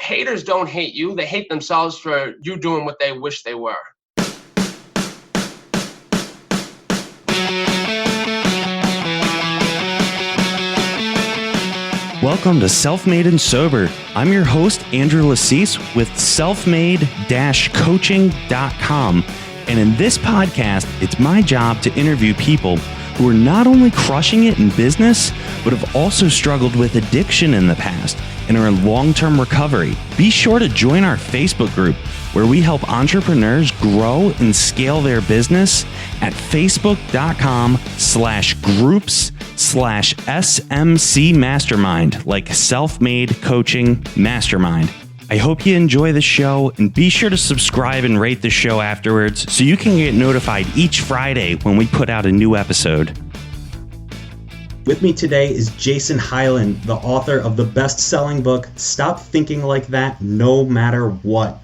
haters don't hate you. They hate themselves for you doing what they wish they were. Welcome to Self-Made and Sober. I'm your host, Andrew Lassise with selfmade-coaching.com. And in this podcast, it's my job to interview people who are not only crushing it in business, but have also struggled with addiction in the past and are in long-term recovery. Be sure to join our Facebook group where we help entrepreneurs grow and scale their business at facebook.com/groups/SMC Mastermind, like Self-Made Coaching Mastermind. I hope you enjoy the show, and be sure to subscribe and rate the show afterwards so you can get notified each Friday when we put out a new episode. With me today is Jason Hyland, the author of the best-selling book, Stop Thinking Like That No Matter What.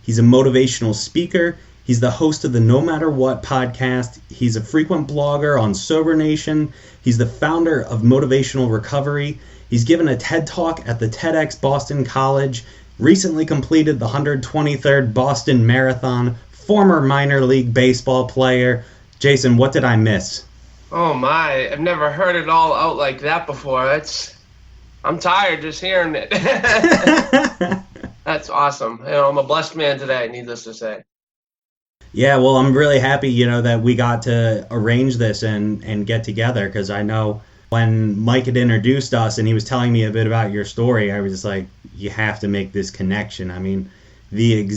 He's a motivational speaker. He's the host of the No Matter What podcast. He's a frequent blogger on Sober Nation. He's the founder of Motivational Recovery. He's given a TED Talk at the TEDx Boston College, recently completed the 123rd Boston Marathon, former minor league baseball player. Jason, what did I miss? Oh my, I've never heard it all out like that before. I'm tired just hearing it. That's awesome. I'm a blessed man today, needless to say. Yeah, well, I'm really happy, that we got to arrange this and get together, because I know when Mike had introduced us and he was telling me a bit about your story, I was just like, you have to make this connection. I mean, it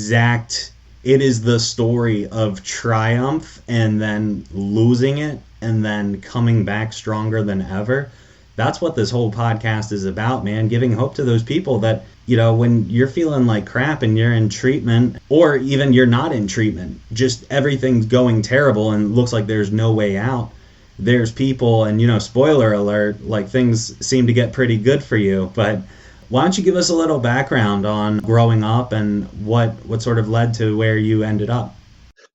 is the story of triumph and then losing it and then coming back stronger than ever. That's what this whole podcast is about, man. Giving hope to those people that, when you're feeling like crap and you're in treatment, or even you're not in treatment, just everything's going terrible and looks like there's no way out. There's people, and spoiler alert, like things seem to get pretty good for you. But why don't you give us a little background on growing up and what sort of led to where you ended up?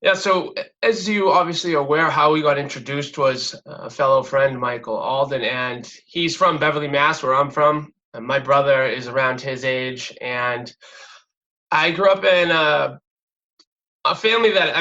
Yeah, so as you obviously are aware, how we got introduced was a fellow friend, Michael Alden, and he's from Beverly, Mass, where I'm from. And my brother is around his age, and I grew up in a family that,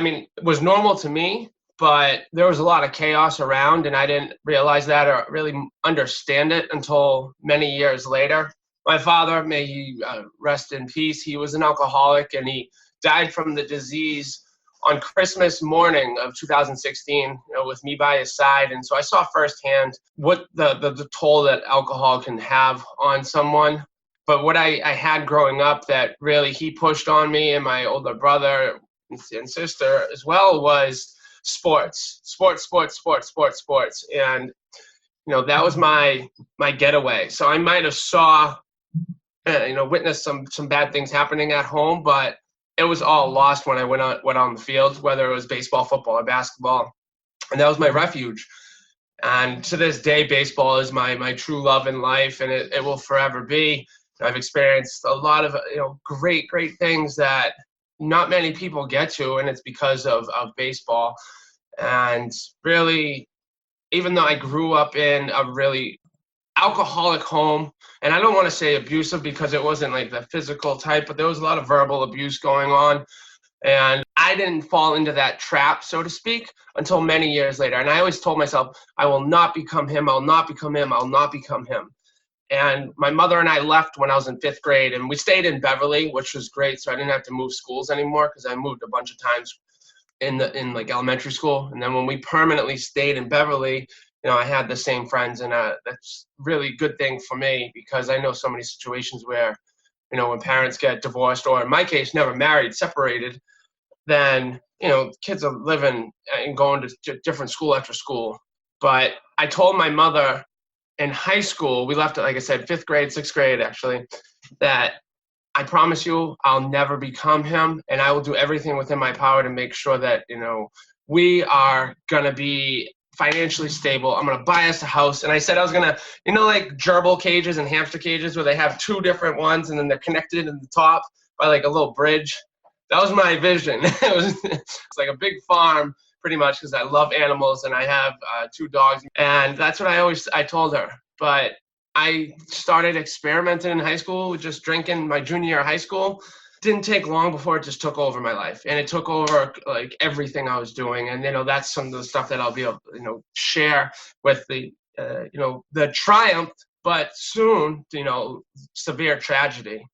was normal to me, but there was a lot of chaos around, and I didn't realize that or really understand it until many years later. My father, may he rest in peace, he was an alcoholic, and he died from the disease on Christmas morning of 2016, with me by his side. And so I saw firsthand what the toll that alcohol can have on someone. But what I had growing up that really he pushed on me and my older brother and sister as well was sports. And, that was my getaway. So I might have witnessed some bad things happening at home, but it was all lost when I went on the field, whether it was baseball, football, or basketball. And that was my refuge. And to this day, baseball is my true love in life, and it will forever be. I've experienced a lot of great things that not many people get to, and it's because of baseball. And really, even though I grew up in a really alcoholic home, and I don't want to say abusive because it wasn't like the physical type, but there was a lot of verbal abuse going on, and I didn't fall into that trap, so to speak, until many years later. And I always told myself, I will not become him, I'll not become him, I'll not become him. And my mother and I left when I was in 5th grade, and we stayed in Beverly, which was great, so I didn't have to move schools anymore, because I moved a bunch of times in like elementary school. And then when we permanently stayed in Beverly, I had the same friends, and that's really good thing for me, because I know so many situations where, when parents get divorced, or in my case, never married, separated, then, kids are living and going to different school after school. But I told my mother in high school, we left, like I said, 5th grade, 6th grade, actually, that I promise you I'll never become him, and I will do everything within my power to make sure that, we are going to be financially stable. I'm going to buy us a house. And I said I was going to, like gerbil cages and hamster cages where they have 2 different ones and then they're connected in the top by like a little bridge. That was my vision. It's like a big farm pretty much, because I love animals and I have 2 dogs. And that's what I told her. But I started experimenting in high school with just drinking my junior year of high school. Didn't take long before it just took over my life, and it took over like everything I was doing. And that's some of the stuff that I'll be able to share with the the triumph, but soon severe tragedy.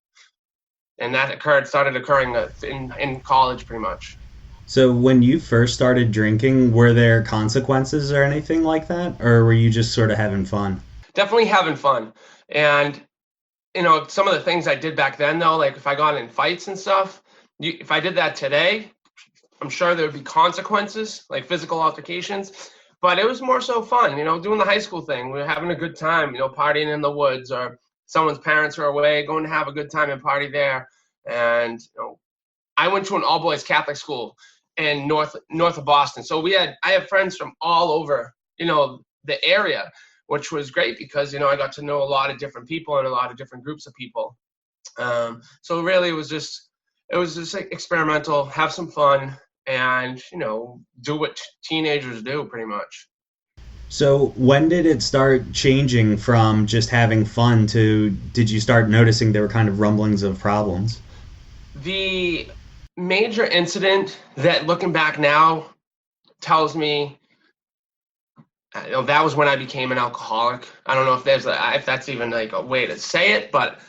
And that started occurring in college pretty much. So when you first started drinking, were there consequences or anything like that, or were you just sort of having fun? Definitely having fun. And some of the things I did back then, though, like if I got in fights and stuff, if I did that today, I'm sure there would be consequences, like physical altercations. But it was more so fun, doing the high school thing. We were having a good time, partying in the woods, or someone's parents are away, going to have a good time and party there. And I went to an all-boys Catholic school in north of Boston. So I have friends from all over, the area, which was great because, I got to know a lot of different people and a lot of different groups of people. So really it was just like experimental, have some fun, and, do what teenagers do pretty much. So when did it start changing from just having fun to, did you start noticing there were kind of rumblings of problems? The major incident that, looking back now, tells me that was when I became an alcoholic. I don't know if that's even like a way to say it, but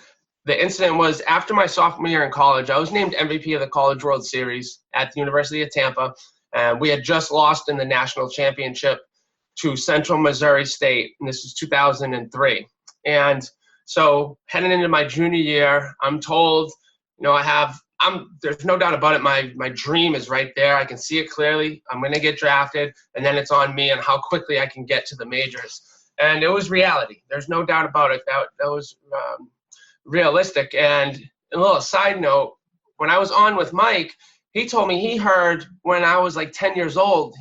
the incident was after my sophomore year in college. I was named MVP of the College World Series at the University of Tampa. We had just lost in the national championship to Central Missouri State, and this was 2003. And so heading into my junior year, I'm told, there's no doubt about it. My dream is right there. I can see it clearly. I'm going to get drafted, and then it's on me and how quickly I can get to the majors. And it was reality. There's no doubt about it. That was realistic. And a little side note, when I was on with Mike, he told me he heard when I was like 10 years old,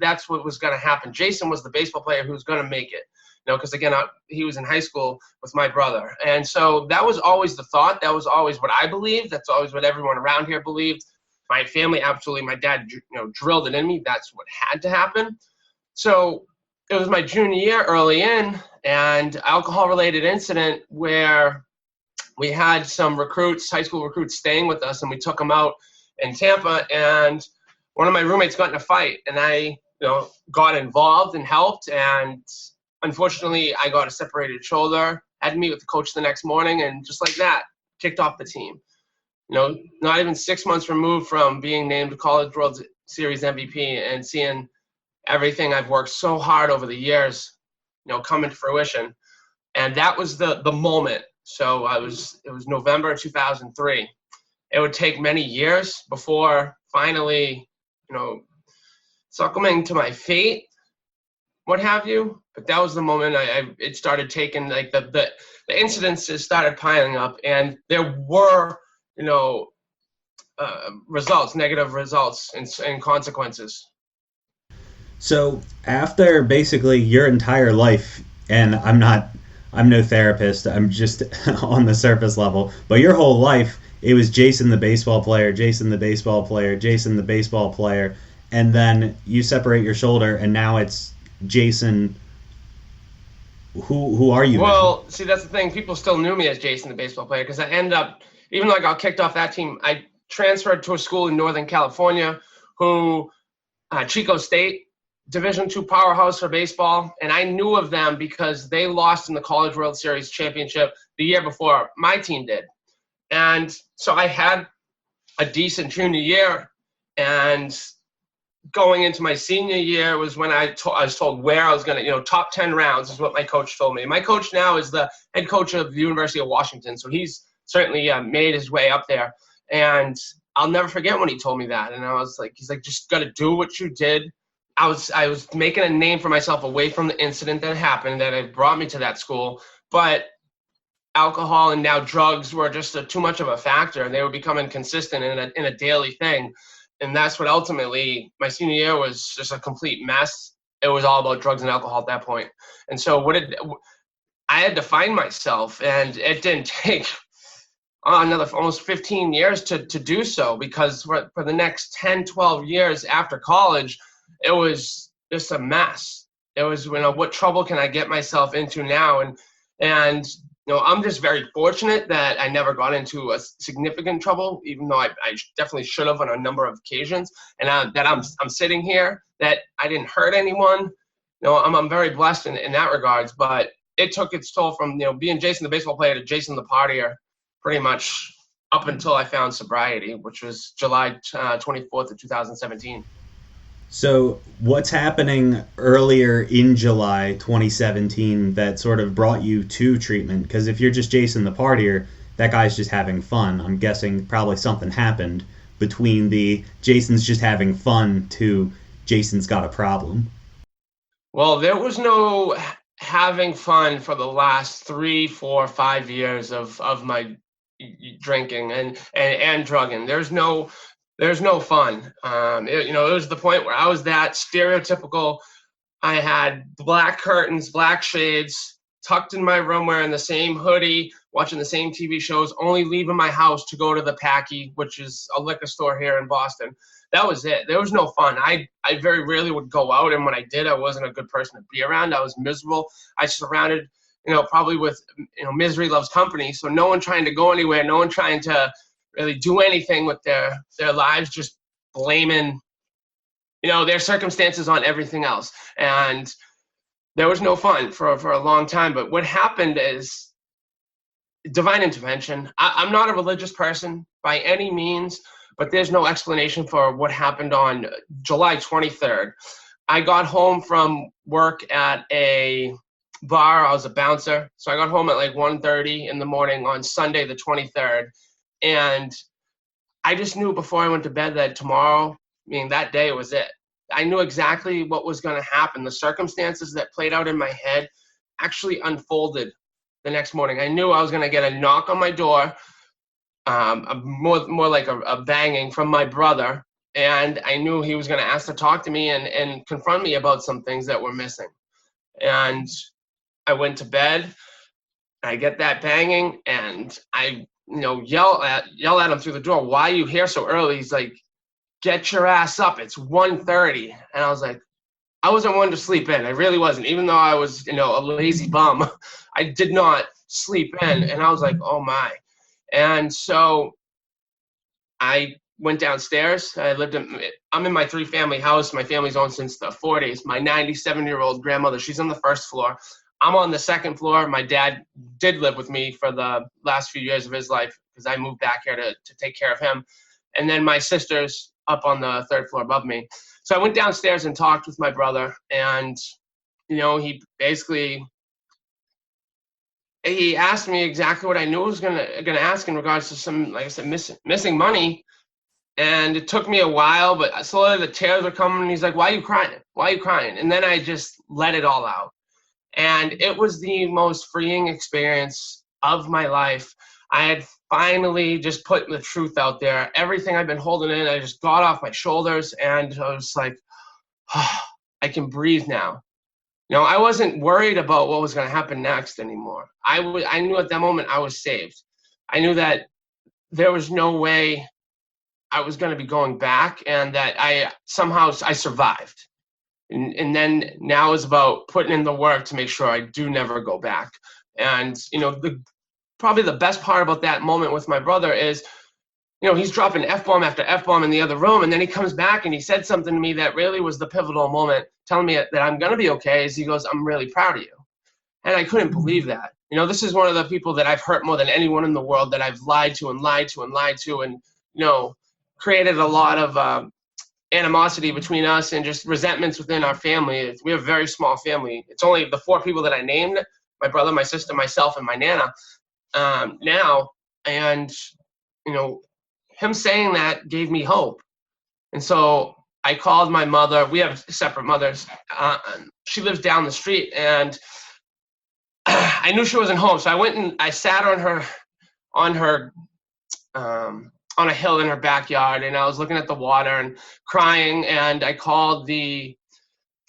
that's what was going to happen. Jason was the baseball player who was going to make it. Because again, he was in high school with my brother. And so that was always the thought. That was always what I believed. That's always what everyone around here believed. My family, absolutely. My dad, drilled it in me. That's what had to happen. So it was my junior year early in, and alcohol-related incident where we had some recruits, high school recruits, staying with us, and we took them out in Tampa, and one of my roommates got in a fight, and I got involved and helped, and unfortunately, I got a separated shoulder, had to meet with the coach the next morning, and just like that, kicked off the team. Not even 6 months removed from being named College World Series MVP and seeing everything I've worked so hard over the years, come into fruition. And that was the moment. So it was November 2003. It would take many years before finally, succumbing to my fate, what have you. But that was the moment it started taking, like the incidences started piling up, and there were, negative results and consequences. So after basically your entire life, and I'm no therapist, I'm just on the surface level, but your whole life, it was Jason the baseball player, Jason the baseball player, Jason the baseball player, and then you separate your shoulder, and now it's Jason. Who are you? Well, see, that's the thing. People still knew me as Jason the baseball player because I ended up, even though I got kicked off that team, I transferred to a school in Northern California Chico State, Division II powerhouse for baseball, and I knew of them because they lost in the College World Series championship the year before my team did. And so I had a decent junior year, and going into my senior year was when I was told where I was going to, top 10 rounds is what my coach told me. My coach now is the head coach of the University of Washington, so he's certainly made his way up there. And I'll never forget when he told me that. And I was like, he's like, just got to do what you did. I was making a name for myself away from the incident that happened that had brought me to that school. But alcohol and now drugs were just too much of a factor, and they were becoming consistent in a daily thing. And that's what ultimately, my senior year was just a complete mess. It was all about drugs and alcohol at that point. And so I had to find myself, and it didn't take another almost 15 years to do so, because for the next 10, 12 years after college, it was just a mess. It was, what trouble can I get myself into now? And And I'm just very fortunate that I never got into a significant trouble, even though I definitely should have on a number of occasions. And that I'm sitting here, that I didn't hurt anyone. I'm very blessed in that regards. But it took its toll from being Jason the baseball player to Jason the partier, pretty much up until I found sobriety, which was July 24th of 2017. So what's happening earlier in July 2017 that sort of brought you to treatment? Because if you're just Jason the partier, that guy's just having fun. I'm guessing probably something happened between the Jason's just having fun to Jason's got a problem. Well, there was no having fun for the last 3, 4, 5 years of my drinking and drugging. There's no fun. It was the point where I was that stereotypical. I had black curtains, black shades, tucked in my room, wearing the same hoodie, watching the same TV shows, only leaving my house to go to the Packy, which is a liquor store here in Boston. That was it. There was no fun. I very rarely would go out, and when I did, I wasn't a good person to be around. I was miserable. I surrounded, probably with, misery loves company. So no one trying to go anywhere, no one trying to really do anything with their lives, just blaming, their circumstances on everything else. And there was no fun for a long time. But what happened is divine intervention. I'm not a religious person by any means, but there's no explanation for what happened on July 23rd. I got home from work at a bar. I was a bouncer. So I got home at like 1:30 in the morning on Sunday, the 23rd. And I just knew before I went to bed that tomorrow, meaning that day, was it. I knew exactly what was going to happen. The circumstances that played out in my head actually unfolded the next morning. I knew I was going to get a knock on my door, more like a banging from my brother. And I knew he was going to ask to talk to me and confront me about some things that were missing. And I went to bed. I get that banging, and I yell at him through the door, "Why are you here so early?" He's like, "Get your ass up. It's 1:30. And I was like, I wasn't one to sleep in. I really wasn't. Even though I was, a lazy bum, I did not sleep in. And I was like, oh my. And so I went downstairs. I'm in my 3-family house. My family's owned since the 40s. My 97-year-old grandmother, she's on the first floor. I'm on the second floor. My dad did live with me for the last few years of his life because I moved back here to take care of him. And then my sister's up on the third floor above me. So I went downstairs and talked with my brother, and, he basically, he asked me exactly what I knew I was gonna ask in regards to some, like I said, missing money. And it took me a while, but slowly the tears were coming, and he's like, "Why are you crying? Why are you crying?" And then I just let it all out. And it was the most freeing experience of my life. I had finally just put the truth out there. Everything I've been holding in, I just got off my shoulders, and I was like, oh, I can breathe now. I wasn't worried about what was going to happen next anymore. I knew at that moment I was saved. I knew that there was no way I was going to be going back, and that I survived. And then now is about putting in the work to make sure I do never go back. And, probably the best part about that moment with my brother is, he's dropping F-bomb after F-bomb in the other room. And then he comes back and he said something to me that really was the pivotal moment, telling me that I'm going to be okay. Is he goes, "I'm really proud of you." And I couldn't believe that. This is one of the people that I've hurt more than anyone in the world, that I've lied to and lied to and lied to, and, created a lot of animosity between us and just resentments within our family. We have a very small family. It's only the 4 people that I named: my brother, my sister, myself, and my Nana. Now, and him saying that gave me hope. And so I called my mother. We have separate mothers. She lives down the street, and I knew she wasn't home. So I went and I sat on a hill in her backyard, and I was looking at the water and crying. And I called the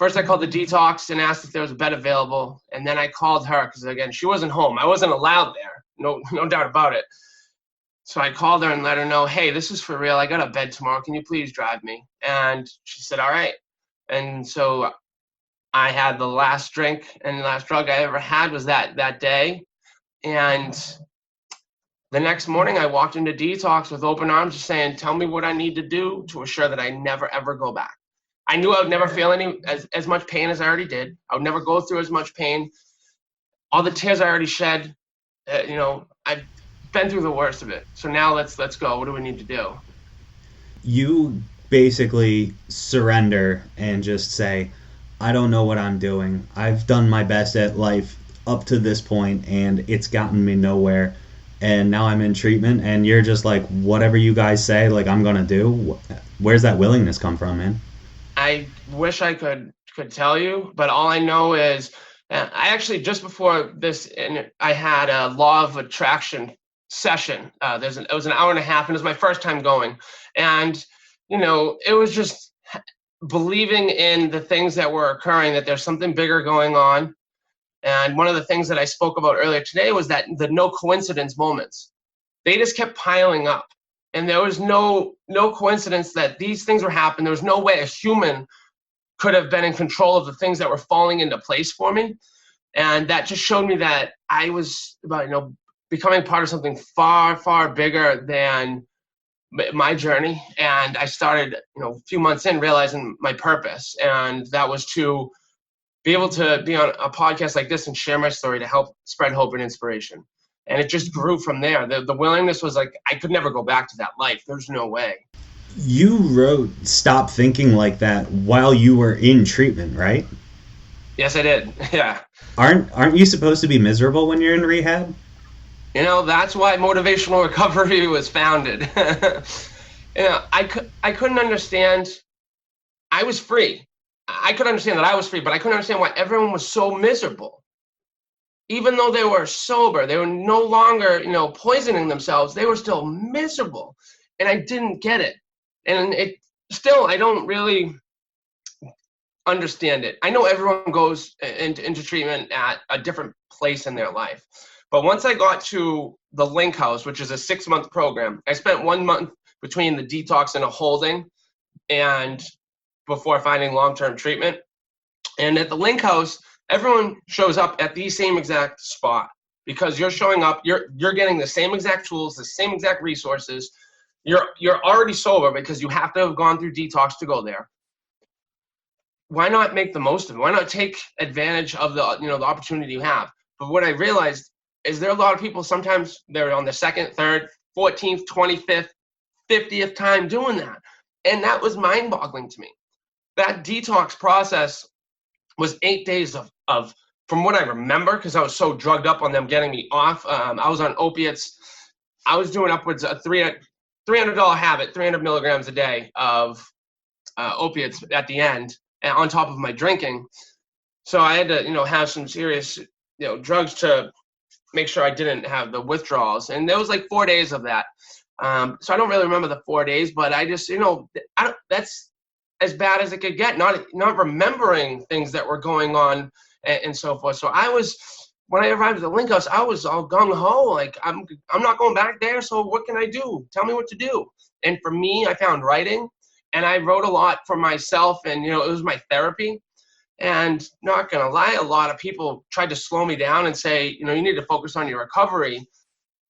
Detox and asked if there was a bed available. And then I called her because, again, she wasn't home. I wasn't allowed there. No doubt about it. So I called her and let her know, "Hey, this is for real. I got a bed tomorrow. Can you please drive me?" And she said, "All right." And so I had the last drink and the last drug I ever had was that day. And the next morning I walked into detox with open arms, just saying, tell me what I need to do to assure that I never, ever go back. I knew I would never feel as much pain as I already did. I would never go through as much pain. All the tears I already shed, I've been through the worst of it. So now let's go. What do we need to do? You basically surrender and just say, I don't know what I'm doing. I've done my best at life up to this point and it's gotten me nowhere. And now I'm in treatment and you're just like, whatever you guys say, like I'm going to do. Where's that willingness come from, man? I wish I could tell you, but all I know is I actually, just before this, I had a law of attraction session. It was an hour and a half, and it was my first time going. And, it was just believing in the things that were occurring, that there's something bigger going on. And one of the things that I spoke about earlier today was that the no coincidence moments, they just kept piling up. And there was no coincidence that these things were happening. There was no way a human could have been in control of the things that were falling into place for me. And that just showed me that I was about, becoming part of something far, far bigger than my journey. And I started, a few months in, realizing my purpose. And that was to be able to be on a podcast like this and share my story to help spread hope and inspiration. And it just grew from there. The willingness was like, I could never go back to that life. There's no way. You wrote Stop Thinking Like That while you were in treatment, right? Yes, I did. Yeah. Aren't you supposed to be miserable when you're in rehab? That's why motivational recovery was founded. I couldn't understand. I was free. I could understand that I was free, but I couldn't understand why everyone was so miserable. Even though they were sober, they were no longer, poisoning themselves. They were still miserable. And I didn't get it. And I don't really understand it. I know everyone goes into treatment at a different place in their life. But once I got to the Link House, which is a 6-month program, I spent 1 month between the detox and a holding and before finding long-term treatment. And at the Link House, everyone shows up at the same exact spot because you're showing up, you're getting the same exact tools, the same exact resources. You're already sober because you have to have gone through detox to go there. Why not make the most of it? Why not take advantage of the opportunity you have? But what I realized is there are a lot of people, sometimes they're on the 2nd, 3rd, 14th, 25th, 50th time doing that. And that was mind-boggling to me. That detox process was 8 days of from what I remember, because I was so drugged up on them getting me off. I was on opiates. I was doing upwards of $300 habit, 300 milligrams a day of opiates at the end, and on top of my drinking. So I had to, have some serious, drugs to make sure I didn't have the withdrawals. And there was like 4 days of that. So I don't really remember the 4 days, but I just, that's as bad as it could get, not remembering things that were going on and so forth. So when I arrived at the Link House, I was all gung-ho, like I'm not going back there, so what can I do? Tell me what to do. And for me, I found writing, and I wrote a lot for myself, and it was my therapy. And not gonna lie, a lot of people tried to slow me down and say, you need to focus on your recovery.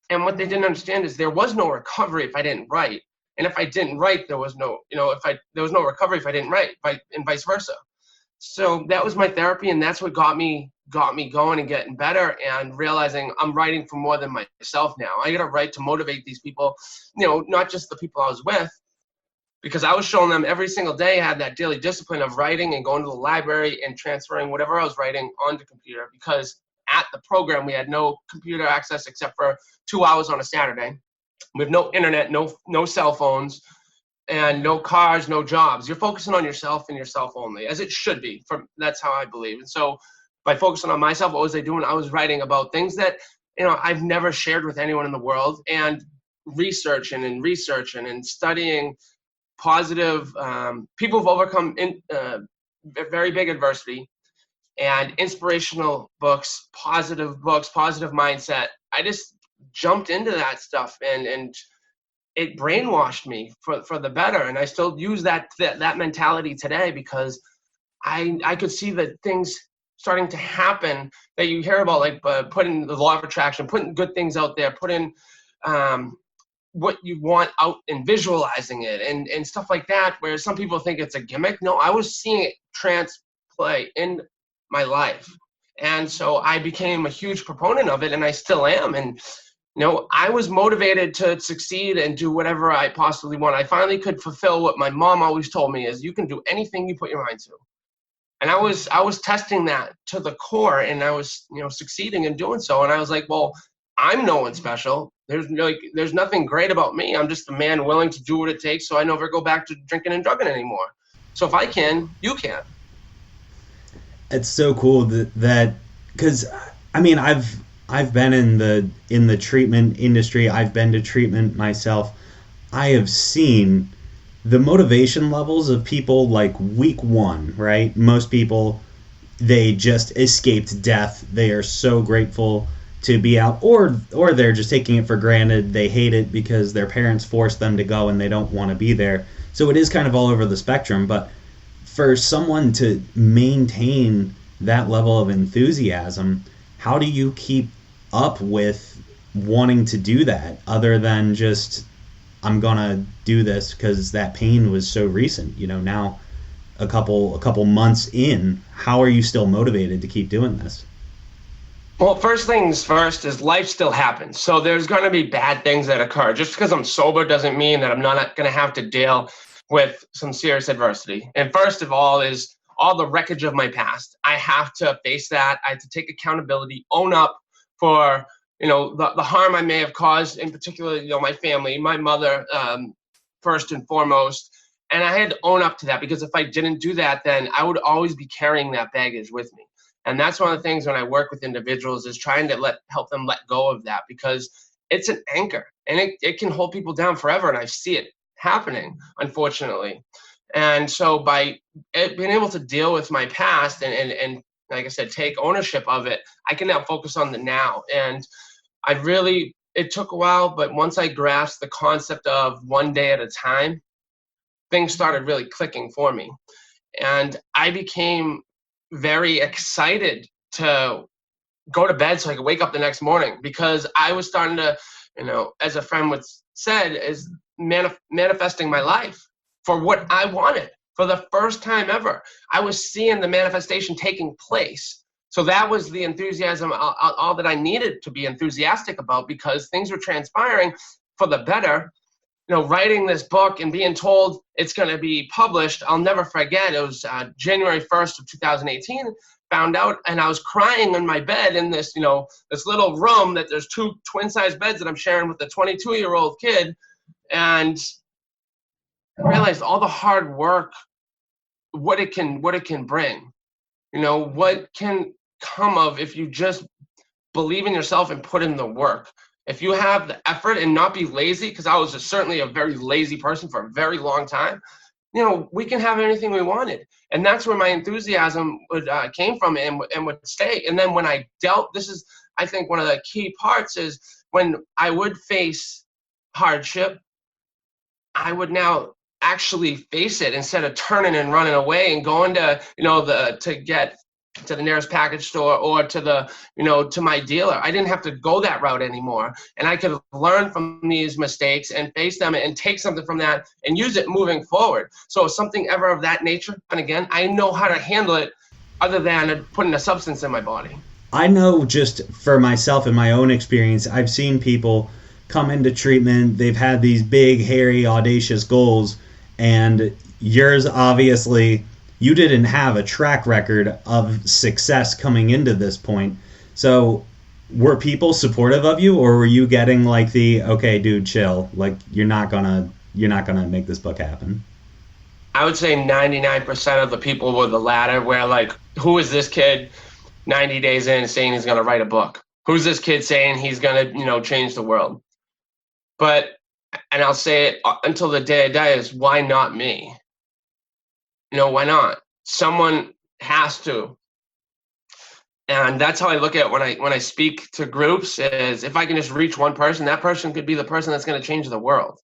And what they didn't understand is there was no recovery if I didn't write. And if I didn't write, there was no, there was no recovery if I didn't write, and vice versa. So that was my therapy, and that's what got me going and getting better, and realizing I'm writing for more than myself now. I got to write to motivate these people, not just the people I was with, because I was showing them every single day I had that daily discipline of writing and going to the library and transferring whatever I was writing onto computer, because at the program we had no computer access except for 2 hours on a Saturday. We have no internet, no cell phones, and no cars, no jobs. You're focusing on yourself and yourself only, as it should be. That's how I believe. And so by focusing on myself, what was I doing? I was writing about things that, I've never shared with anyone in the world, and researching and studying positive people who've overcome very big adversity, and inspirational books, positive mindset. I just jumped into that stuff, and it brainwashed me for the better. And I still use that mentality today, because I could see the things starting to happen that you hear about, like putting the law of attraction, putting good things out there, putting what you want out and visualizing it and stuff like that, where some people think it's a gimmick. No, I was seeing it translate in my life. And so I became a huge proponent of it, and I still am. And, I was motivated to succeed and do whatever I possibly want. I finally could fulfill what my mom always told me is, you can do anything you put your mind to. And I was testing that to the core, and I was, succeeding in doing so. And I was like, well, I'm no one special. There's nothing great about me. I'm just a man willing to do what it takes so I never go back to drinking and drugging anymore. So if I can, you can. It's so cool that because I mean I've been in the treatment industry. I've been to treatment myself. I have seen the motivation levels of people like week one, right? Most people, they just escaped death. They are so grateful to be out, or they're just taking it for granted. They hate it because their parents forced them to go and they don't want to be there. So it is kind of all over the spectrum. But for someone to maintain that level of enthusiasm, how do you keep up with wanting to do that other than just, I'm gonna do this because that pain was so recent? Now a couple months in, how are you still motivated to keep doing this? Well, first things first is life still happens. So there's going to be bad things that occur. Just because I'm sober doesn't mean that I'm not going to have to deal with some serious adversity. And first of all is all the wreckage of my past. I have to face that. I have to take accountability, own up for, the harm I may have caused, in particular, my family, my mother, first and foremost. And I had to own up to that, because if I didn't do that, then I would always be carrying that baggage with me. And that's one of the things when I work with individuals is trying to help them let go of that, because it's an anchor and it can hold people down forever. And I see it happening, unfortunately. And so by being able to deal with my past and like I said, take ownership of it, I can now focus on the now. And it took a while, but once I grasped the concept of one day at a time, things started really clicking for me. And I became very excited to go to bed so I could wake up the next morning, because I was starting to, as a friend said, is manifesting my life for what I wanted for the first time ever. I was seeing the manifestation taking place. So that was the enthusiasm, all that I needed to be enthusiastic about, because things were transpiring for the better. Writing this book and being told it's going to be published, I'll never forget. It was January 1st of 2018. Found out, and I was crying in my bed in this, this little room that there's two twin-sized beds that I'm sharing with a 22-year-old kid, and I realized all the hard work, what it can bring. What can come of if you just believe in yourself and put in the work. If you have the effort and not be lazy, because I was certainly a very lazy person for a very long time, we can have anything we wanted. And that's where my enthusiasm came from and would stay. And then when I this is, I think, one of the key parts is when I would face hardship, I would now actually face it instead of turning and running away and going to, to get to the nearest package store or to the, to my dealer. I didn't have to go that route anymore. And I could learn from these mistakes and face them and take something from that and use it moving forward. So if something ever of that nature, and again, I know how to handle it other than putting a substance in my body. I know, just for myself and my own experience, I've seen people come into treatment, they've had these big, hairy, audacious goals, and yours, obviously, you didn't have a track record of success coming into this point. So were people supportive of you, or were you getting like the, okay, dude, chill, like you're not gonna make this book happen? I would say 99% of the people were the latter, where like, who is this kid 90 days in saying he's going to write a book? Who's this kid saying he's going to, change the world? But, and I'll say it until the day I die, is why not me? Why not? Someone has to. And that's how I look at it when I speak to groups, is if I can just reach one person, that person could be the person that's going to change the world.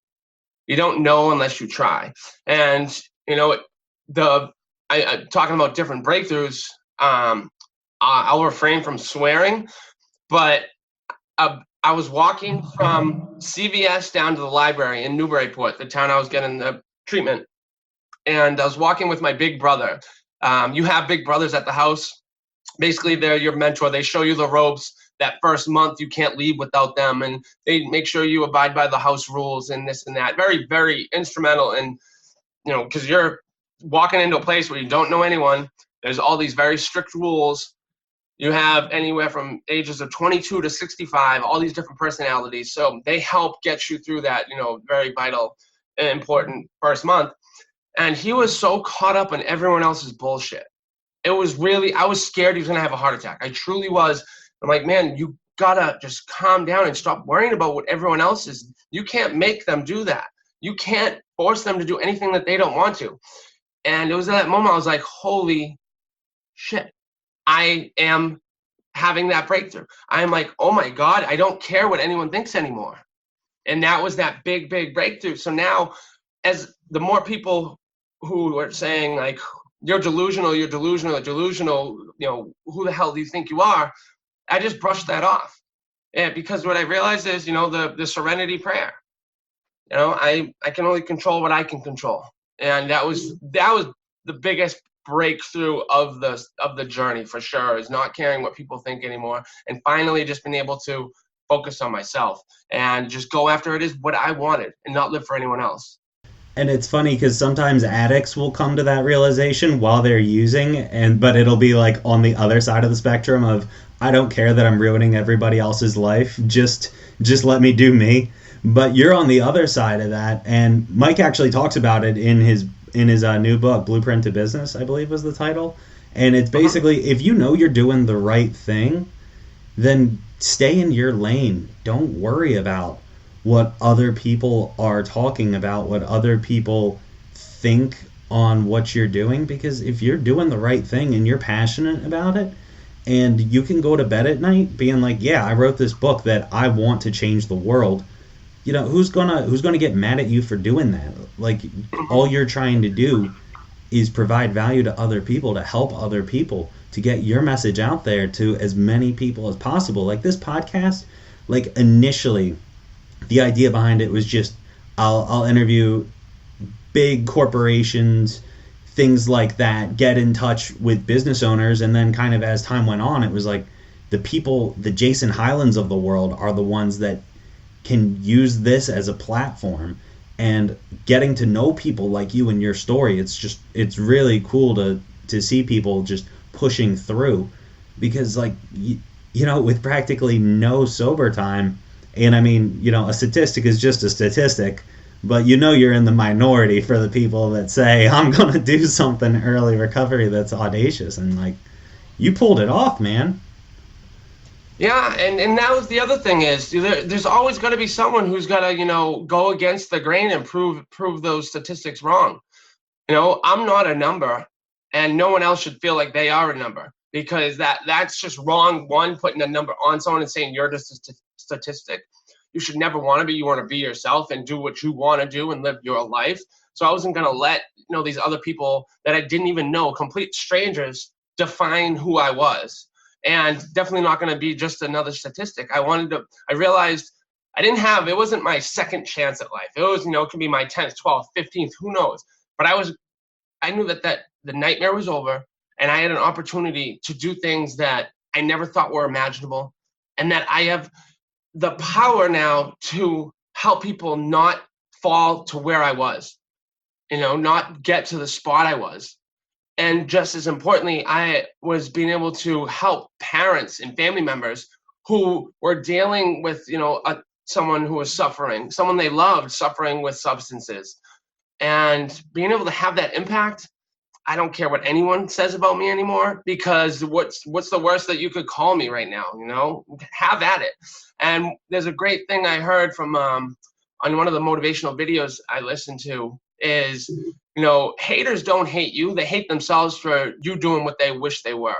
You don't know unless you try. And, the I talking about different breakthroughs. I'll refrain from swearing, but I was walking from CVS down to the library in Newburyport, the town I was getting the treatment, and I was walking with my big brother. You have big brothers at the house. Basically, they're your mentor. They show you the ropes. That first month, you can't leave without them, and they make sure you abide by the house rules and this and that. Very, very instrumental, and because you're walking into a place where you don't know anyone. There's all these very strict rules. You have anywhere from ages of 22 to 65, all these different personalities. So they help get you through that, very vital and important first month. And he was so caught up in everyone else's bullshit. It was really, I was scared he was going to have a heart attack. I truly was. I'm like, man, you gotta just calm down and stop worrying about what everyone else is. You can't make them do that. You can't force them to do anything that they don't want to. And it was at that moment I was like, holy shit, I am having that breakthrough. I'm like, oh my God, I don't care what anyone thinks anymore. And that was that big, big breakthrough. So now, as the more people who are saying like, you're delusional, who the hell do you think you are? I just brushed that off. And because what I realized is, the serenity prayer. I can only control what I can control. And that was the biggest breakthrough of the journey for sure, is not caring what people think anymore, and finally just being able to focus on myself and just go after it is what I wanted and not live for anyone else. And it's funny because sometimes addicts will come to that realization while they're using, but it'll be like on the other side of the spectrum of, I don't care that I'm ruining everybody else's life, just let me do me. But you're on the other side of that, and Mike actually talks about it in his new book, Blueprint to Business, I believe was the title. And it's basically, if you know you're doing the right thing, then stay in your lane. Don't worry about what other people are talking about, what other people think on what you're doing, because if you're doing the right thing and you're passionate about it, and you can go to bed at night being like, yeah, I wrote this book that I want to change the world, who's gonna get mad at you for doing that? Like, all you're trying to do is provide value to other people, to help other people, to get your message out there to as many people as possible. Like this podcast, like initially the idea behind it was just, I'll interview big corporations, things like that, get in touch with business owners, and then kind of as time went on, it was like the people, the Jason Hylands of the world are the ones that can use this as a platform, and getting to know people like you and your story, it's really cool to see people just pushing through, because like with practically no sober time, and I mean, a statistic is just a statistic, but you're in the minority for the people that say, I'm gonna do something early recovery that's audacious, and like, you pulled it off, man. Yeah, and that was the other thing is, there's always going to be someone who's got to, go against the grain and prove those statistics wrong. I'm not a number, and no one else should feel like they are a number, because that's just wrong. One, putting a number on someone and saying you're just a statistic. You should never want to be. You want to be yourself and do what you want to do and live your life. So I wasn't going to let these other people that I didn't even know, complete strangers, define who I was. And definitely not going to be just another statistic. I realized it wasn't my second chance at life. It was, it could be my 10th, 12th, 15th, who knows. But I knew that the nightmare was over, and I had an opportunity to do things that I never thought were imaginable, and that I have the power now to help people not fall to where I was, not get to the spot I was. And just as importantly, I was being able to help parents and family members who were dealing with, someone who was suffering, someone they loved suffering with substances. And being able to have that impact, I don't care what anyone says about me anymore, because what's the worst that you could call me right now, Have at it. And there's a great thing I heard from on one of the motivational videos I listened to is, haters don't hate you. They hate themselves for you doing what they wish they were.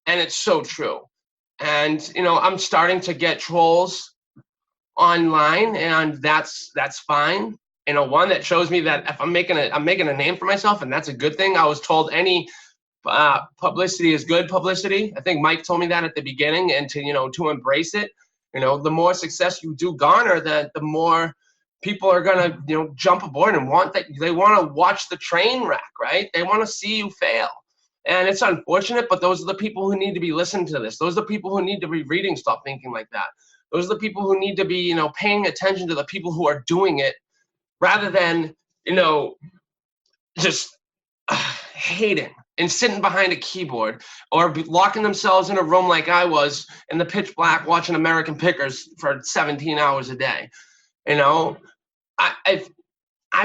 And it's so true. And, I'm starting to get trolls online, and that's fine. one that shows me that if I'm making a name for myself, and that's a good thing. I was told any publicity is good publicity. I think Mike told me that at the beginning, and to embrace it. The more success you do garner, the more people are gonna jump aboard and they want to watch the train wreck, right? They want to see you fail. And it's unfortunate, but those are the people who need to be listening to this. Those are the people who need to be reading Stop Thinking Like That. Those are the people who need to be paying attention to the people who are doing it, rather than just hating and sitting behind a keyboard, or locking themselves in a room like I was in the pitch black watching American Pickers for 17 hours a day. I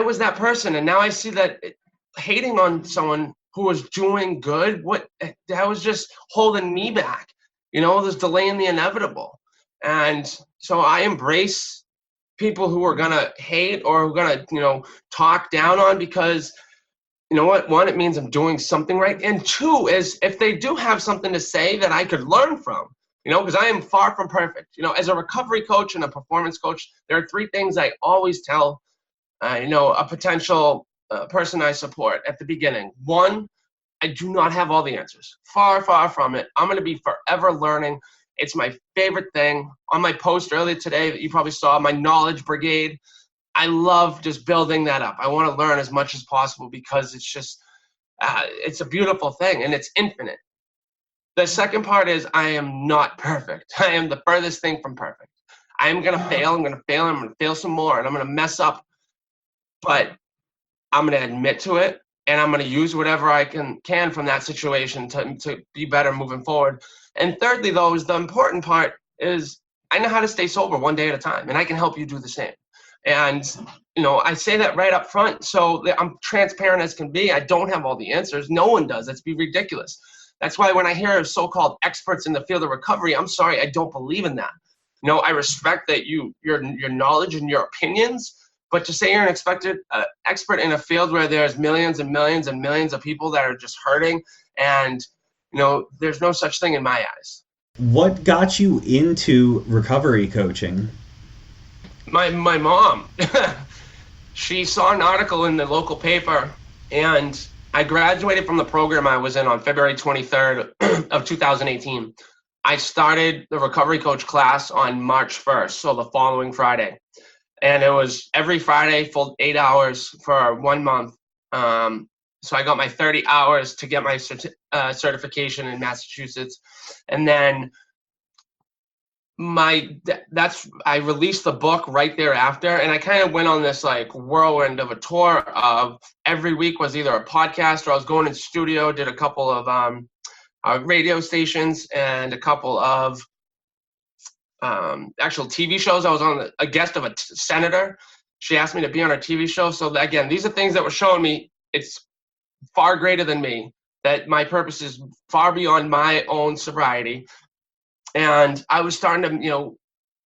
was that person, and now I see that hating on someone who was doing good, that was just holding me back. There's delaying the inevitable. And so I embrace people who are gonna hate or who are gonna talk down on, because what? One, it means I'm doing something right. And two is, if they do have something to say that I could learn from, because I am far from perfect. As a recovery coach and a performance coach, there are three things I always tell, a potential person I support at the beginning. One, I do not have all the answers. Far, far from it. I'm going to be forever learning. It's my favorite thing. On my post earlier today that you probably saw, my knowledge brigade, I love just building that up. I want to learn as much as possible, because it's just, it's a beautiful thing, and it's infinite. The second part is, I am not perfect. I am the furthest thing from perfect. I am going to fail. I'm going to fail. I'm going to fail some more, and I'm going to mess up. But I'm going to admit to it, and I'm going to use whatever I can from that situation to be better moving forward. And thirdly, though, is the important part is, I know how to stay sober one day at a time, and I can help you do the same. And, I say that right up front, so I'm transparent as can be. I don't have all the answers. No one does. That's be ridiculous. That's why when I hear of so-called experts in the field of recovery, I'm sorry, I don't believe in that. I respect that your knowledge and your opinions, but to say you're an expert in a field where there's millions and millions and millions of people that are just hurting, and, there's no such thing in my eyes. What got you into recovery coaching? My mom, she saw an article in the local paper, and I graduated from the program I was in on February 23rd of 2018. I started the recovery coach class on March 1st, so the following Friday. And it was every Friday, full 8 hours for 1 month. So I got my 30 hours to get my certification in Massachusetts. And then I released the book right thereafter, and I kind of went on this whirlwind of a tour of every week was either a podcast, or I was going in the studio, did a couple of radio stations and a couple of actual TV shows. I was on a guest of a senator. She asked me to be on her TV show. So again, these are things that were showing me it's far greater than me, that my purpose is far beyond my own sobriety. And I was starting to,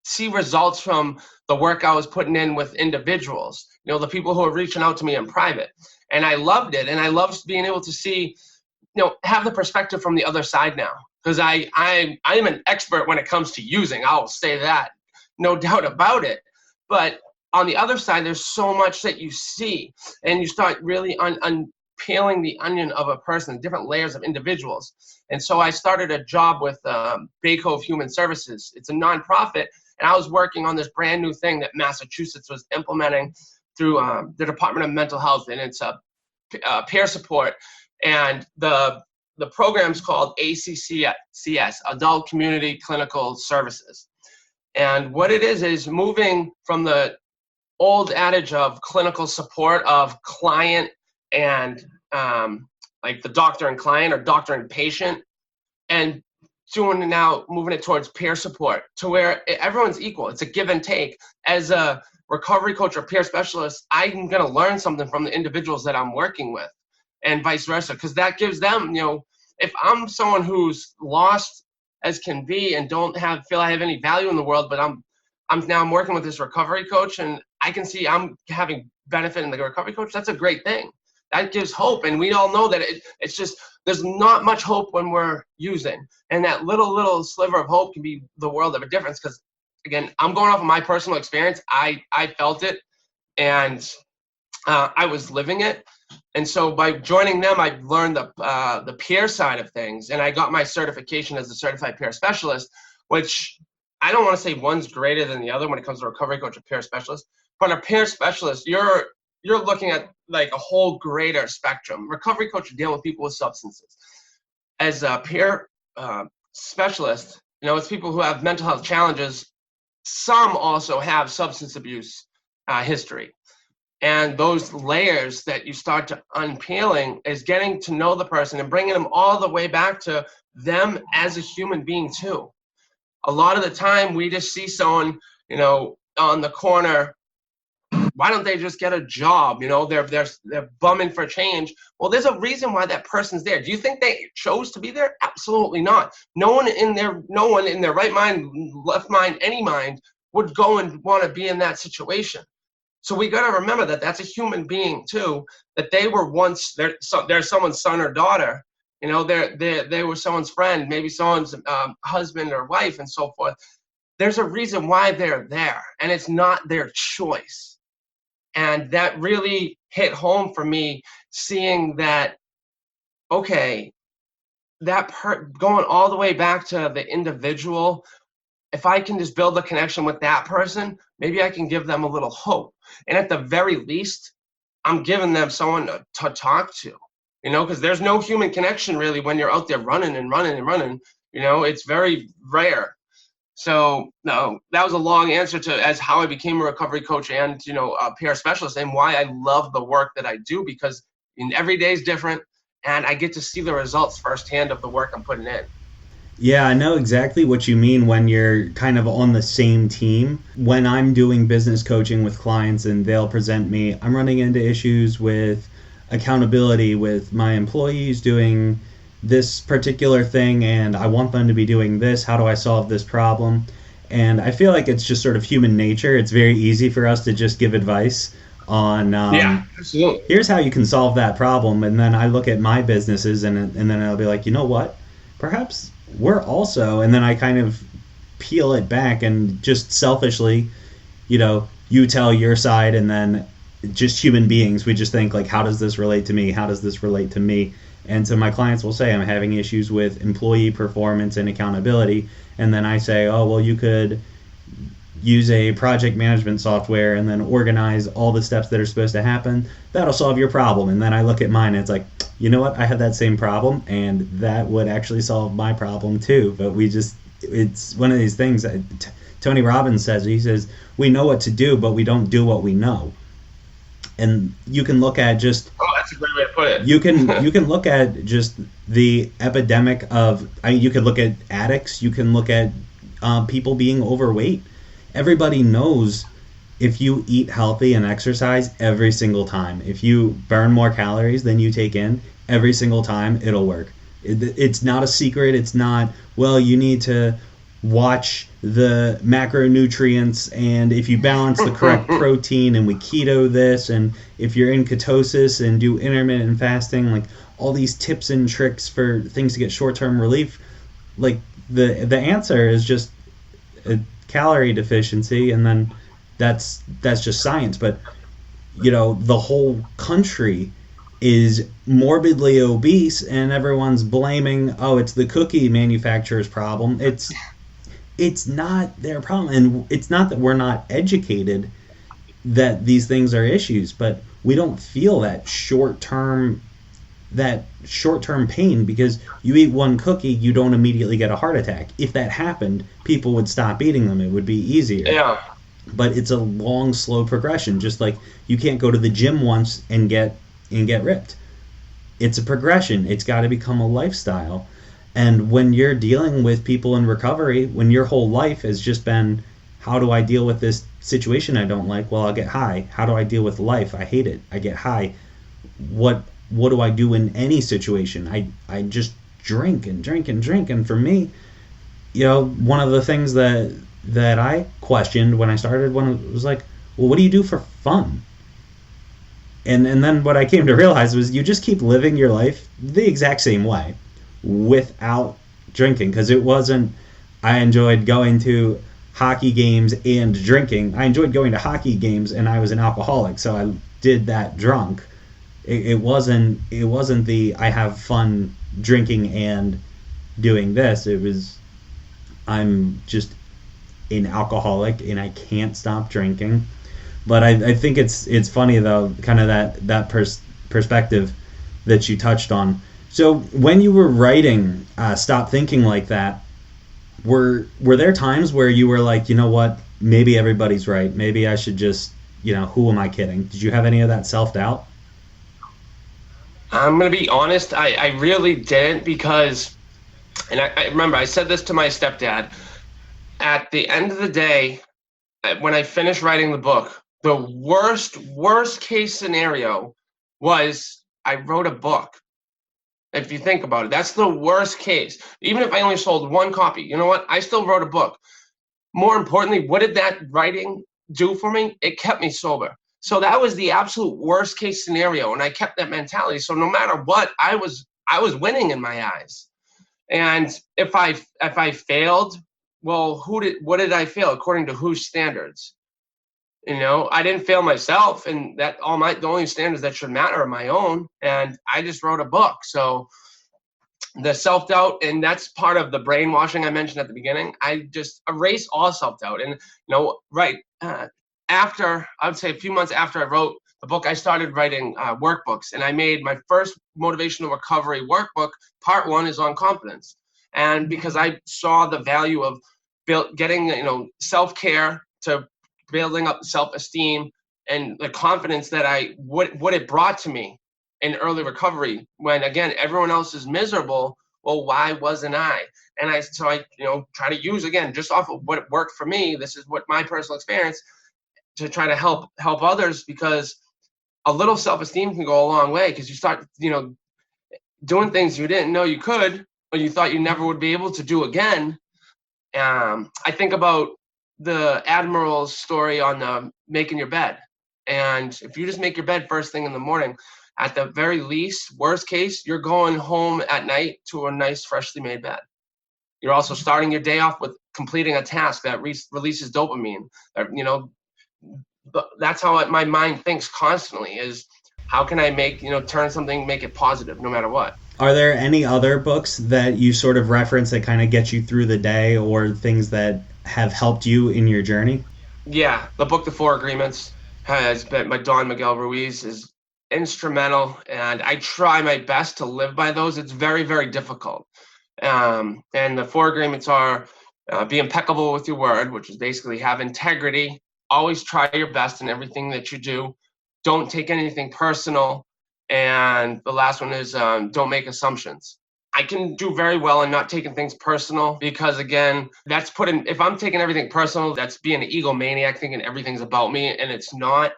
see results from the work I was putting in with individuals, the people who are reaching out to me in private. And I loved it. And I loved being able to see, have the perspective from the other side now. Because I'm an expert when it comes to using. I'll say that, no doubt about it. But on the other side, there's so much that you see. And you start really peeling the onion of a person, different layers of individuals. And so I started a job with Bay Cove Human Services. It's a nonprofit, and I was working on this brand new thing that Massachusetts was implementing through the Department of Mental Health, and it's peer support. And the program's called ACCS, Adult Community Clinical Services. And what it is moving from the old adage of clinical support of client and like the doctor and client or doctor and patient, and moving it towards peer support to where everyone's equal. It's a give and take. As a recovery coach or peer specialist, I'm going to learn something from the individuals that I'm working with, and vice versa, because that gives them, if I'm someone who's lost as can be and don't feel I have any value in the world, but I'm working with this recovery coach and I can see I'm having benefit in the recovery coach, that's a great thing. That gives hope. And we all know that it's just, there's not much hope when we're using. And that little sliver of hope can be the world of a difference. Because again, I'm going off of my personal experience. I felt it. And I was living it. And so by joining them, I learned the peer side of things, and I got my certification as a certified peer specialist, which I don't want to say one's greater than the other when it comes to recovery coach or peer specialist, but a peer specialist, you're looking at like a whole greater spectrum. Recovery coach, you deal with people with substances. As a peer specialist, it's people who have mental health challenges. Some also have substance abuse history. And those layers that you start to unpeeling is getting to know the person and bringing them all the way back to them as a human being too. A lot of the time we just see someone, on the corner, why don't they just get a job? They're bumming for change. Well, there's a reason why that person's there. Do you think they chose to be there? Absolutely not. No one in their right mind, left mind, any mind would go and want to be in that situation. So we got to remember that that's a human being too, that they were once, they're someone's son or daughter, they were someone's friend, maybe someone's husband or wife and so forth. There's a reason why they're there, and it's not their choice. And that really hit home for me, seeing that, okay, going all the way back to the individual, if I can just build a connection with that person, maybe I can give them a little hope. And at the very least, I'm giving them someone to talk to, because there's no human connection really when you're out there running and running and running. It's very rare. So no, that was a long answer as how I became a recovery coach and, a peer specialist, and why I love the work that I do, because every day is different and I get to see the results firsthand of the work I'm putting in. Yeah, I know exactly what you mean when you're kind of on the same team. When I'm doing business coaching with clients and they'll present me, I'm running into issues with accountability with my employees doing this particular thing, and I want them to be doing this. How do I solve this problem? And I feel like it's just sort of human nature. It's very easy for us to just give advice on, absolutely. Here's how you can solve that problem. And then I look at my businesses and then I'll be like, you know what? Perhaps we're also, and then I kind of peel it back and just selfishly, you tell your side, and then just human beings, we just think like, how does this relate to me? How does this relate to me? And so my clients will say, I'm having issues with employee performance and accountability. And then I say, oh, well, you could use a project management software and then organize all the steps that are supposed to happen. That'll solve your problem. And then I look at mine and it's like, you know what? I have that same problem, and that would actually solve my problem too. But it's one of these things that Tony Robbins says. He says, we know what to do, but we don't do what we know. And you can look at just... Oh, that's a great way to put it. You can look at just the epidemic of... you could look at addicts. You can look at people being overweight. Everybody knows if you eat healthy and exercise every single time, if you burn more calories than you take in every single time, it'll work. It's not a secret. It's not, well, you need to watch the macronutrients, and if you balance the correct protein, and we keto this, and if you're in ketosis and do intermittent fasting, like all these tips and tricks for things to get short-term relief, like the answer is just a calorie deficiency, and then that's just science. But the whole country is morbidly obese, and everyone's blaming, it's the cookie manufacturer's problem. It's not their problem, and it's not that we're not educated that these things are issues, but we don't feel that short-term pain because you eat one cookie, you don't immediately get a heart attack. If that happened, people would stop eating them. It would be easier. Yeah. But it's a long, slow progression. Just like you can't go to the gym once and get ripped. It's a progression. It's got to become a lifestyle. And when you're dealing with people in recovery, when your whole life has just been, how do I deal with this situation I don't like? Well, I'll get high. How do I deal with life? I hate it. I get high. What do I do in any situation? I just drink and drink and drink. And for me, one of the things that I questioned when I started, when it was like, well, what do you do for fun? And then what I came to realize was you just keep living your life the exact same way without drinking, because it wasn't, I enjoyed going to hockey games and drinking. I enjoyed going to hockey games, and I was an alcoholic, so did that drunk. It wasn't the I have fun drinking and doing this. It was I'm just an alcoholic and I can't stop drinking. But I think it's funny though, kind of that perspective that you touched on. So when you were writing Stop Thinking Like That, were there times where you were like, you know what, maybe everybody's right, maybe I should just, who am I kidding? Did you have any of that self-doubt? I'm going to be honest, I really didn't, because, and I remember I said this to my stepdad, at the end of the day, when I finished writing the book, the worst case scenario was I wrote a book. If you think about it, that's the worst case. Even if I only sold one copy, you know what? I still wrote a book. More importantly, what did that writing do for me? It kept me sober. So that was the absolute worst case scenario, and I kept that mentality. So no matter what, I was winning in my eyes. And if I failed, well, what did I fail? According to whose standards? I didn't fail myself, and that the only standards that should matter are my own. And I just wrote a book. So the self-doubt, and that's part of the brainwashing I mentioned at the beginning. I just erase all self-doubt. And after, I would say a few months after I wrote the book, I started writing workbooks, and I made my first motivational recovery workbook. Part 1 is on confidence. And because I saw the value of getting self-care to building up self-esteem and the confidence that what it brought to me in early recovery, when again everyone else is miserable, well, why wasn't I? And I try to use, again, just off of what worked for me, this is what my personal experience, to try to help others, because a little self-esteem can go a long way, because you start doing things you didn't know you could, or you thought you never would be able to do again. I think about the Admiral's story on making your bed. And if you just make your bed first thing in the morning, at the very least, worst case, you're going home at night to a nice, freshly made bed. You're also starting your day off with completing a task that releases dopamine. That's how my mind thinks constantly, is how can I make it positive no matter what. Are there any other books that you sort of reference that kind of get you through the day, or things that have helped you in your journey? Yeah, the book The Four Agreements has been, by Don Miguel Ruiz, is instrumental, and I try my best to live by those. It's very, very difficult. And the Four Agreements are be impeccable with your word, which is basically have integrity, always try your best in everything that you do, don't take anything personal, and the last one is don't make assumptions. I can do very well in not taking things personal, because again, if I'm taking everything personal, that's being an egomaniac, thinking everything's about me, and it's not.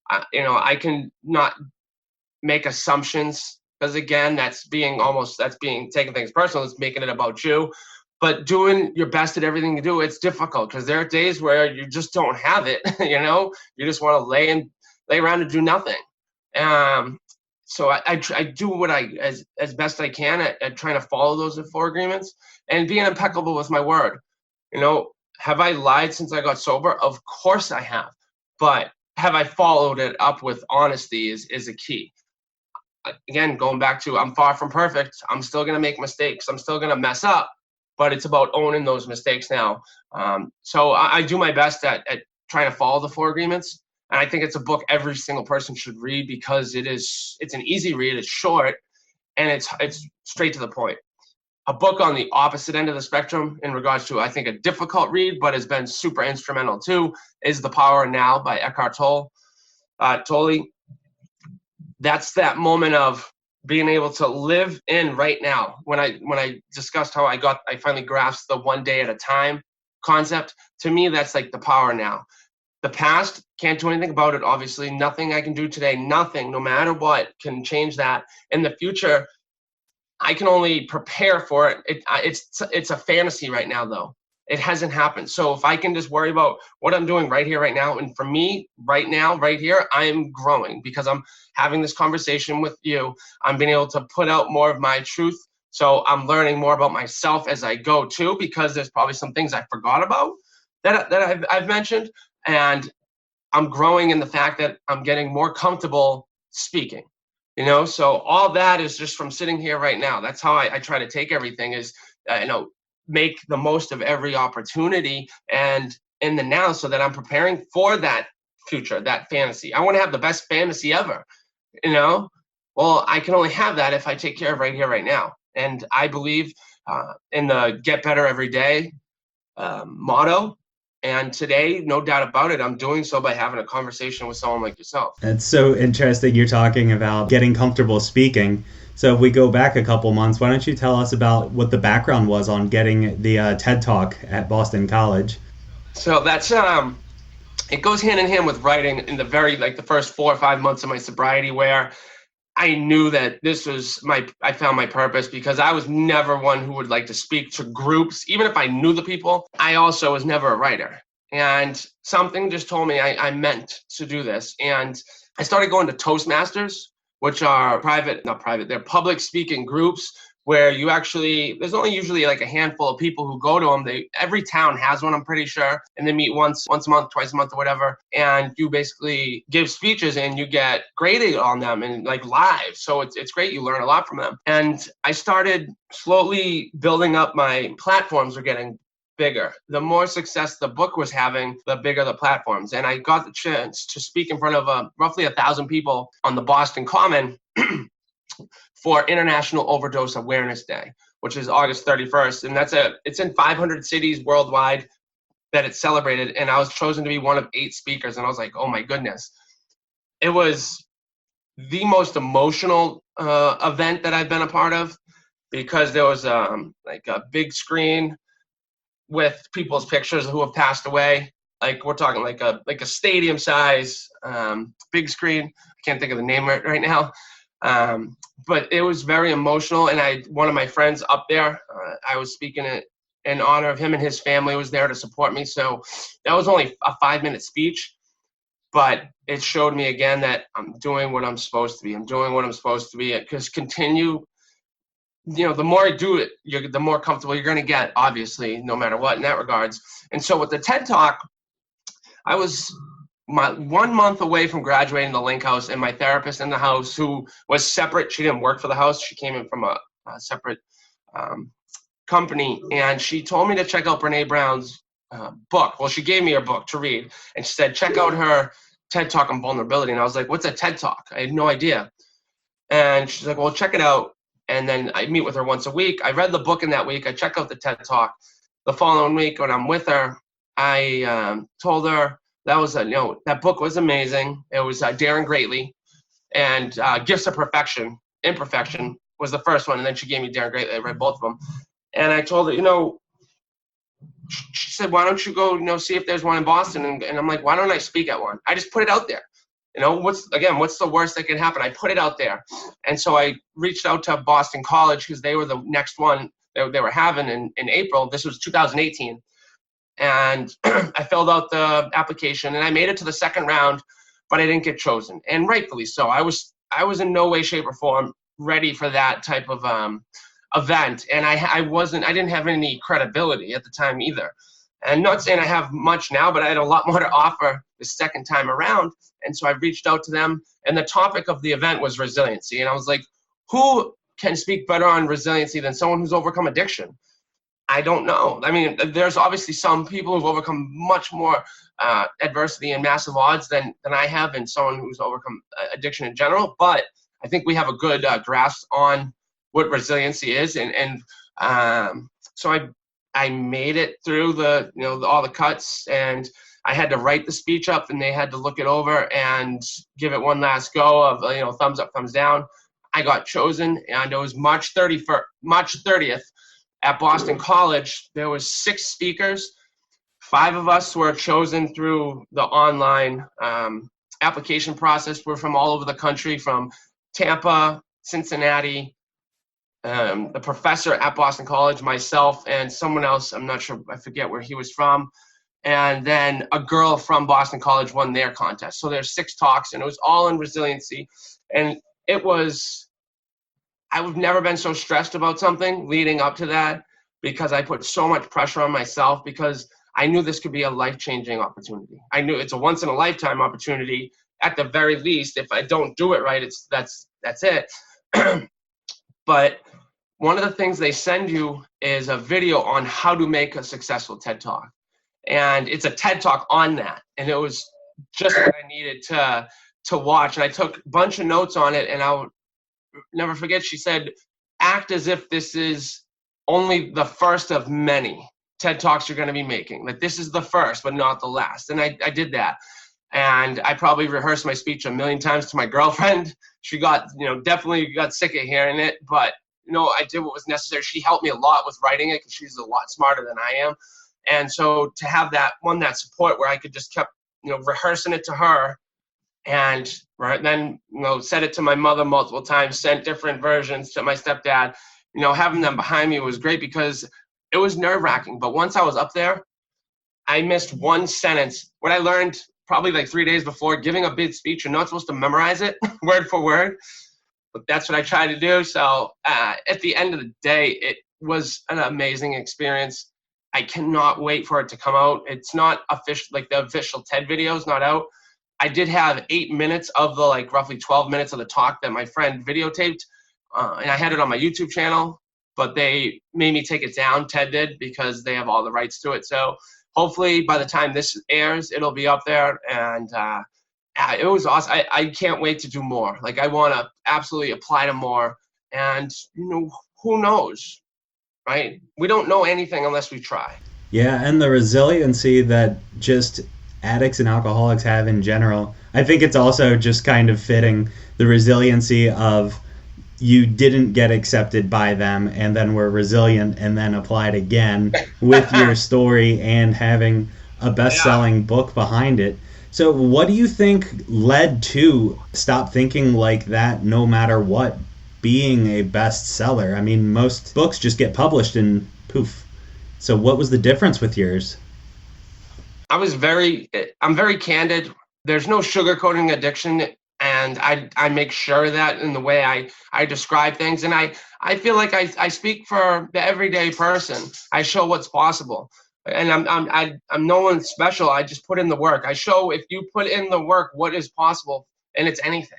I can not make assumptions, because again, that's being taking things personal. It's making it about you. But doing your best at everything you do, it's difficult, because there are days where you just don't have it. You just want to lay around and do nothing. So I do what as best I can at trying to follow those Four Agreements and being impeccable with my word. Have I lied since I got sober? Of course I have. But have I followed it up with honesty is a key. Again, going back to, I'm far from perfect. I'm still going to make mistakes. I'm still going to mess up, but it's about owning those mistakes now. So I do my best at trying to follow the Four Agreements. And I think it's a book every single person should read, because it's an easy read, it's short, and it's straight to the point. A book on the opposite end of the spectrum in regards to, I think, a difficult read, but has been super instrumental too, is The Power of Now by Eckhart Tolle. That's that moment of being able to live in right now. When I discussed how I finally grasped the one day at a time concept, to me, that's like the power now. The past, can't do anything about it, obviously. Nothing I can do today, nothing, no matter what, can change that. In the future, I can only prepare for it. It's a fantasy right now, though. It hasn't happened. So if I can just worry about what I'm doing right here, right now, and for me, right now, right here, I'm growing, because I'm having this conversation with you. I'm being able to put out more of my truth. So I'm learning more about myself as I go too, because there's probably some things I forgot about that I've mentioned. And I'm growing in the fact that I'm getting more comfortable speaking. So all that is just from sitting here right now. That's how I try to take everything is, make the most of every opportunity and in the now, so that I'm preparing for that future, that fantasy. I want to have the best fantasy ever, you know? Well, I can only have that if I take care of right here, right now. And I believe in the get better every day motto. And today, no doubt about it, I'm doing so by having a conversation with someone like yourself. That's so interesting. You're talking about getting comfortable speaking. So if we go back a couple months, why don't you tell us about what the background was on getting the TED Talk at Boston College? So that's it goes hand in hand with writing in the first 4 or 5 months of my sobriety, where I knew that I found my purpose, because I was never one who would like to speak to groups. Even if I knew the people, I also was never a writer. And something just told me I meant to do this. And I started going to Toastmasters, which are they're public speaking groups where there's only usually like a handful of people who go to them. Every town has one, I'm pretty sure, and they meet once a month, twice a month, or whatever. And you basically give speeches and you get graded on them and like live. So it's great. You learn a lot from them. And I started slowly building up. My platforms were getting bigger. The more success the book was having, the bigger the platforms. And I got the chance to speak in front of roughly 1,000 people on the Boston Common for International Overdose Awareness Day, which is August 31st. And it's in 500 cities worldwide that it's celebrated. And I was chosen to be one of 8 speakers. And I was like, oh my goodness. It was the most emotional event that I've been a part of, because there was like a big screen with people's pictures who have passed away. Like we're talking like a stadium size big screen. I can't think of the name right now. But it was very emotional. And one of my friends up there, I was speaking in honor of him, and his family was there to support me. So that was only a 5-minute speech, but it showed me again that I'm doing what I'm supposed to be. I'm doing what I'm supposed to be. Because the more I do it, the more comfortable you're going to get, obviously, no matter what in that regards. And so with the TED Talk, I was 1 month away from graduating the Link House, and my therapist in the house, who was separate, she didn't work for the house. She came in from a separate company, and she told me to check out Brene Brown's book. Well, she gave me her book to read, and she said, check out her TED Talk on vulnerability. And I was like, what's a TED Talk? I had no idea. And she's like, well, check it out. And then I meet with her once a week. I read the book in that week. I check out the TED Talk. The following week, when I'm with her, I told her that book was amazing. It was Daring Greatly, and Gifts of Imperfection was the first one. And then she gave me Daring Greatly. I read both of them. And I told her, she said, why don't you go, see if there's one in Boston? And I'm like, why don't I speak at one? I just put it out there. What's the worst that can happen? I put it out there. And so I reached out to Boston College, because they were the next one they were having in April. This was 2018. And I filled out the application, and I made it to the second round, but I didn't get chosen. And rightfully so. I was in no way, shape, or form ready for that type of event. And I didn't have any credibility at the time either. And not saying I have much now, but I had a lot more to offer the second time around. And so I reached out to them, and the topic of the event was resiliency. And I was like, who can speak better on resiliency than someone who's overcome addiction? I don't know. I mean, there's obviously some people who've overcome much more adversity and massive odds than I have, and someone who's overcome addiction in general. But I think we have a good grasp on what resiliency is. And so I made it through all the cuts, and I had to write the speech up, and they had to look it over and give it one last go of, thumbs up, thumbs down. I got chosen, and it was March 30th at Boston College. There was 6 speakers. 5 of us were chosen through the online application process. We're from all over the country, from Tampa, Cincinnati, the professor at Boston College, myself, and someone else. I'm not sure, I forget where he was from. And then a girl from Boston College won their contest. So there's 6 talks, and it was all in resiliency. And I've never been so stressed about something leading up to that, because I put so much pressure on myself, because I knew this could be a life-changing opportunity. I knew it's a once-in-a-lifetime opportunity. At the very least, if I don't do it right, that's it. But one of the things they send you is a video on how to make a successful TED Talk. And it's a TED Talk on that. And it was just what I needed to watch. And I took a bunch of notes on it, and I'll never forget, she said, act as if this is only the first of many TED Talks you're going to be making. Like, this is the first, but not the last. And I did that. And I probably rehearsed my speech a million times to my girlfriend. She definitely got sick of hearing it, but I did what was necessary. She helped me a lot with writing it because she's a lot smarter than I am. And so to have that support where I could just kept, rehearsing it to her, and then, said it to my mother multiple times, sent different versions to my stepdad, having them behind me was great because it was nerve-wracking. But once I was up there, I missed one sentence. What I learned probably like 3 days before, giving a big speech, you're not supposed to memorize it word for word, but that's what I tried to do. So at the end of the day, it was an amazing experience. I cannot wait for it to come out. It's not official, like the official TED video is not out. I did have 8 minutes of the roughly 12 minutes of the talk that my friend videotaped, and I had it on my YouTube channel, but they made me take it down, TED did, because they have all the rights to it. So hopefully by the time this airs, it'll be up there, and it was awesome. I can't wait to do more. I want to absolutely apply to more, and who knows, right? We don't know anything unless we try. Yeah, and the resiliency that just addicts and alcoholics have in general. I think it's also just kind of fitting the resiliency of you didn't get accepted by them and then were resilient and then applied again with your story and having a best-selling book behind it. So what do you think led to stop thinking like that no matter what, being a bestseller? I mean, most books just get published and poof. So what was the difference with yours? I'm very candid. There's no sugarcoating addiction, and I make sure that in the way I describe things. And I feel like I speak for the everyday person. I show what's possible. And I'm no one special. I just put in the work. I show, if you put in the work, what is possible, and it's anything.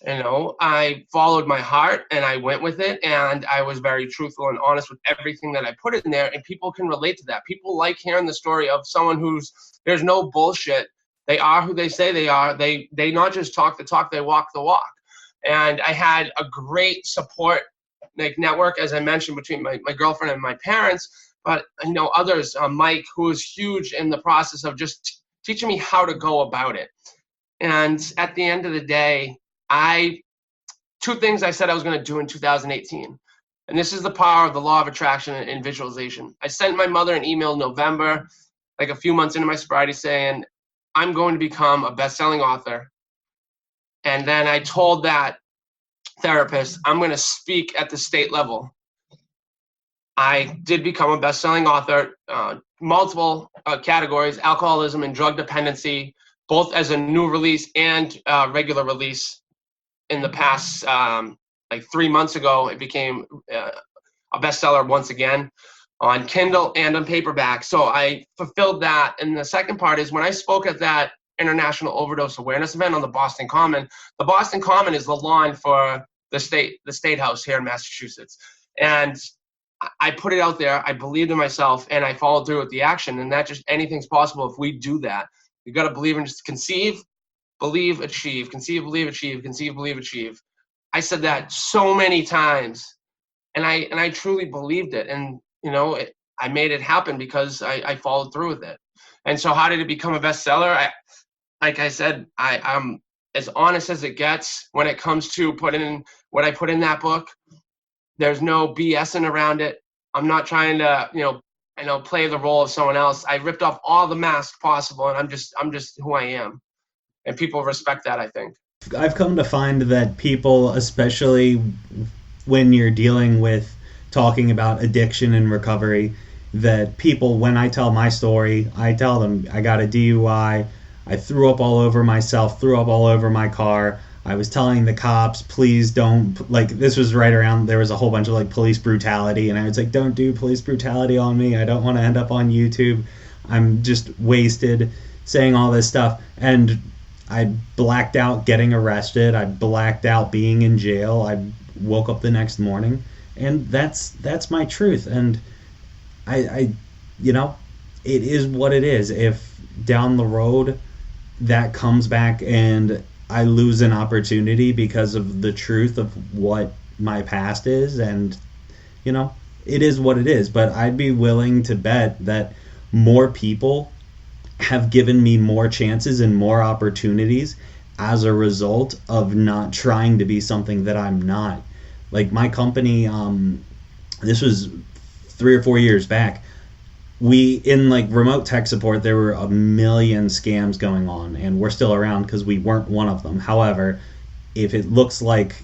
I followed my heart and I went with it, and I was very truthful and honest with everything that I put in there, and people can relate to that. People like hearing the story of someone there's no bullshit. They are who they say they are. They not just talk the talk, they walk the walk. And I had a great support network, as I mentioned, between my girlfriend and my parents, but others, Mike, who was huge in the process of just teaching me how to go about it. And at the end of the day, two things I said I was going to do in 2018. And this is the power of the law of attraction and visualization. I sent my mother an email in November, a few months into my sobriety, saying, I'm going to become a best-selling author. And then I told that therapist, I'm going to speak at the state level. I did become a best-selling author, multiple categories, alcoholism and drug dependency, both as a new release and regular release. In the past, 3 months ago, it became a bestseller once again on Kindle and on paperback. So I fulfilled that. And the second part is when I spoke at that International Overdose Awareness event on the Boston Common is the lawn for the state house here in Massachusetts. And I put it out there. I believed in myself, and I followed through with the action. And that just anything's possible if we do that. You got to believe and just conceive, believe, achieve, conceive, believe, achieve, conceive, believe, achieve. I said that so many times, and I truly believed it. And, I made it happen because I followed through with it. And so how did it become a bestseller? Like I said, I'm as honest as it gets when it comes to putting in what I put in that book. There's no BSing around it. I'm not trying to, play the role of someone else. I ripped off all the masks possible, and I'm just who I am. And people respect that, I think. I've come to find that people, especially when you're dealing with talking about addiction and recovery, that people, when I tell my story, I tell them I got a DUI, I threw up all over myself, threw up all over my car. I was telling the cops, please don't, this was right around, there was a whole bunch of police brutality, and I was like, don't do police brutality on me. I don't want to end up on YouTube. I'm just wasted saying all this stuff. And I blacked out getting arrested. I blacked out being in jail. I woke up the next morning, and that's my truth. And I you know, it is what it is. If down the road that comes back and I lose an opportunity because of the truth of what my past is, and you know, it is what it is. But I'd be willing to bet that more people have given me more chances and more opportunities as a result of not trying to be something that I'm not. Like my company, this was 3 or 4 years back. We, in like remote tech support, there were a million scams going on, and we're still around because we weren't one of them. However, if it looks like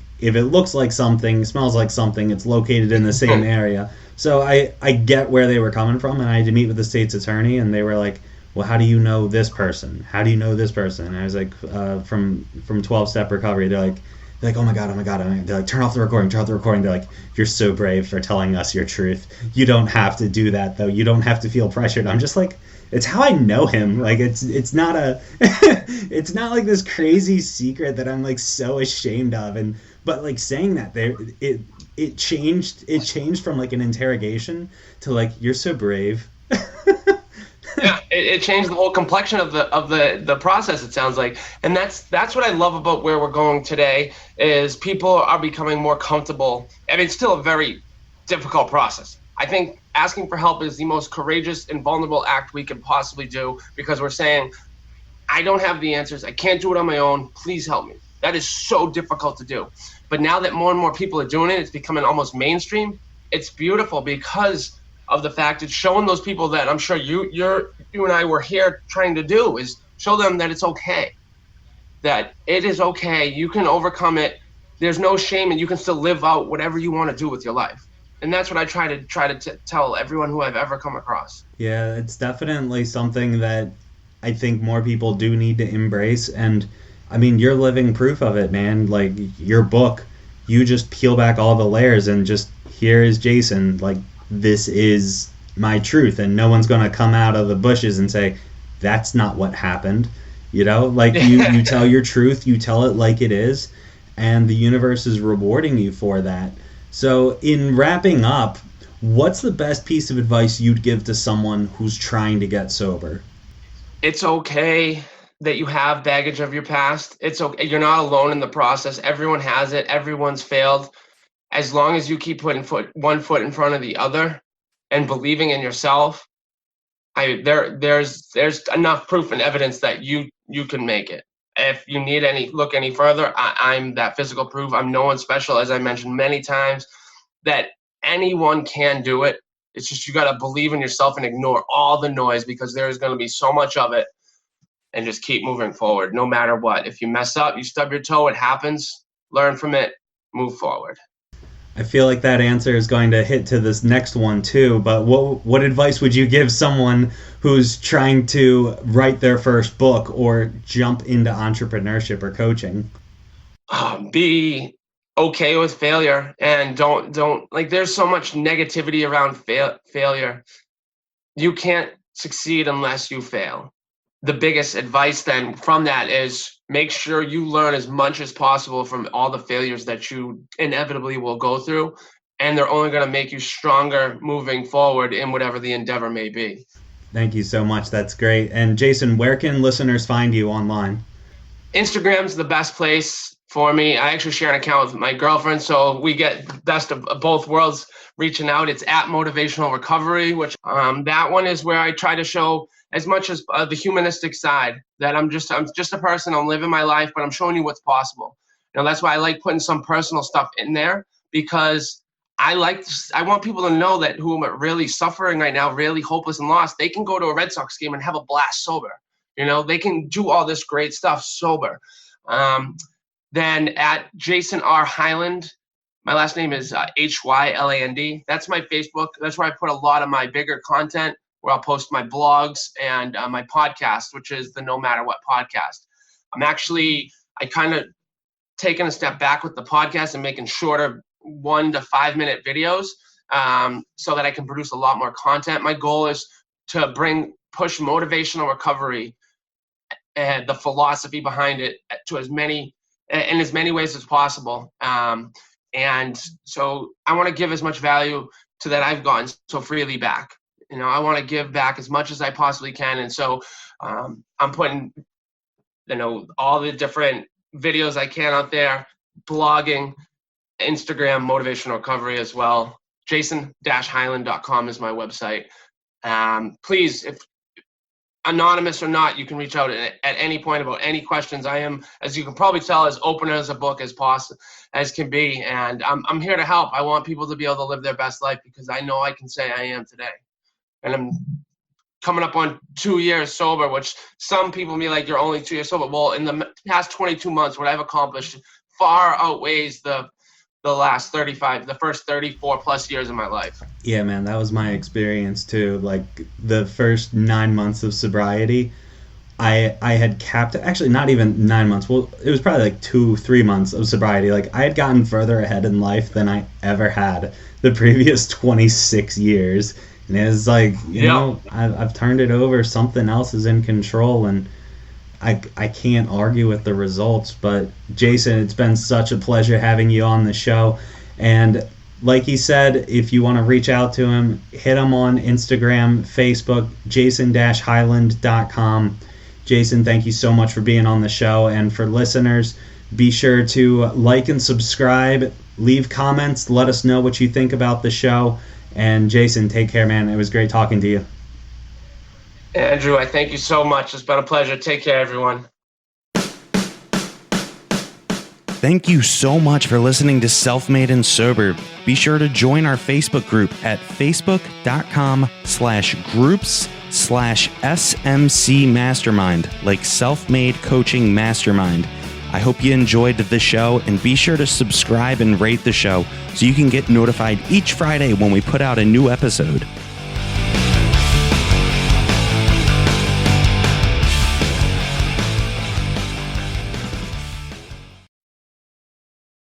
something, smells like something, it's located in the same area. So I get where they were coming from, and I had to meet with the state's attorney, and they were like, well, how do you know this person? How do you know this person? And I was like, from 12-step recovery. They're like, oh my god. They're like, turn off the recording. They're like, you're so brave for telling us your truth. You don't have to do that though. You don't have to feel pressured. I'm just like, it's how I know him. Like it's not a, it's not like this crazy secret that I'm like so ashamed of. But like saying that it changed from like an interrogation to like, you're so brave. Yeah, it changed the whole complexion of the process, it sounds like. And that's what I love about where we're going today, is people are becoming more comfortable. I mean, it's still a very difficult process. I think asking for help is the most courageous and vulnerable act we can possibly do, because we're saying, I don't have the answers. I can't do it on my own. Please help me. That is so difficult to do. But now that more and more people are doing it, it's becoming almost mainstream. It's beautiful because of the fact it's showing those people that I'm sure you and I were here trying to do, is show them that it's okay, that it is okay. You can overcome it. There's no shame, and you can still live out whatever you want to do with your life. And that's what I try to tell everyone who I've ever come across. Yeah, it's definitely something that I think more people do need to embrace. And I mean, you're living proof of it, man. Like your book, you just peel back all the layers and just, here is Jason. Like, this is my truth, and no one's going to come out of the bushes and say that's not what happened. You know, like you tell your truth, you tell it like it is, and the universe is rewarding you for that. So in wrapping up, what's the best piece of advice you'd give to someone who's trying to get sober? It's okay that you have baggage of your past. It's okay. You're not alone in the process. Everyone has it. Everyone's failed. As long as you keep putting one foot in front of the other and believing in yourself, there's enough proof and evidence that you can make it. If you need look any further, I'm that physical proof. I'm no one special, as I mentioned many times, that anyone can do it. It's just you got to believe in yourself and ignore all the noise, because there's going to be so much of it, and just keep moving forward no matter what. If you mess up, you stub your toe, it happens. Learn from it, move forward. I feel like that answer is going to hit to this next one too, but what advice would you give someone who's trying to write their first book or jump into entrepreneurship or coaching? Be okay with failure, and don't like, there's so much negativity around failure. You can't succeed unless you fail. The biggest advice then from that is make sure you learn as much as possible from all the failures that you inevitably will go through, and they're only going to make you stronger moving forward in whatever the endeavor may be. Thank you so much. That's great. And Jason, where can listeners find you online? Instagram's the best place for me. I actually share an account with my girlfriend, so we get the best of both worlds reaching out. It's at Motivational Recovery, which that one is where I try to show as much as the humanistic side, that I'm just a person. I'm living my life, but I'm showing you what's possible. You know, that's why I like putting some personal stuff in there, because I want people to know that who are really suffering right now, really hopeless and lost, they can go to a Red Sox game and have a blast sober. You know, they can do all this great stuff sober. Then at Jason R. Hyland, my last name is Hyland. That's my Facebook. That's where I put a lot of my bigger content, where I'll post my blogs and my podcast, which is the No Matter What podcast. I kind of taken a step back with the podcast and making shorter 1 to 5 minute videos, so that I can produce a lot more content. My goal is to bring push motivational recovery and the philosophy behind it to in as many ways as possible. And so I want to give as much value to that I've gotten so freely back. I want to give back as much as I possibly can. And so I'm putting, all the different videos I can out there, blogging, Instagram, motivational recovery as well. Jason-Hyland.com is my website. Please, if anonymous or not, you can reach out at any point about any questions. I am, as you can probably tell, as open as a book as possible as can be, and I'm here to help. I want people to be able to live their best life, because I know I can say I am today. And I'm coming up on 2 years sober, which some people may like, you're only 2 years sober. Well, in the past 22 months, what I've accomplished far outweighs the first 34 plus years of my life. Yeah, man, that was my experience too. Like the first 9 months of sobriety, I had capped, actually not even 9 months. Well, it was probably like 2-3 months of sobriety. Like I had gotten further ahead in life than I ever had the previous 26 years. And it's like, I've turned it over. Something else is in control, and I can't argue with the results. But Jason, it's been such a pleasure having you on the show. And like he said, if you want to reach out to him, hit him on Instagram, Facebook, jason-hyland.com. Jason, thank you so much for being on the show. And for listeners, be sure to like and subscribe, leave comments, let us know what you think about the show. And Jason, take care, man. It was great talking to you. Andrew, I thank you so much. It's been a pleasure. Take care, everyone. Thank you so much for listening to Self-Made and Sober. Be sure to join our Facebook group at facebook.com/groups/SMC Mastermind, like Self-Made Coaching Mastermind. I hope you enjoyed the show, and be sure to subscribe and rate the show so you can get notified each Friday when we put out a new episode.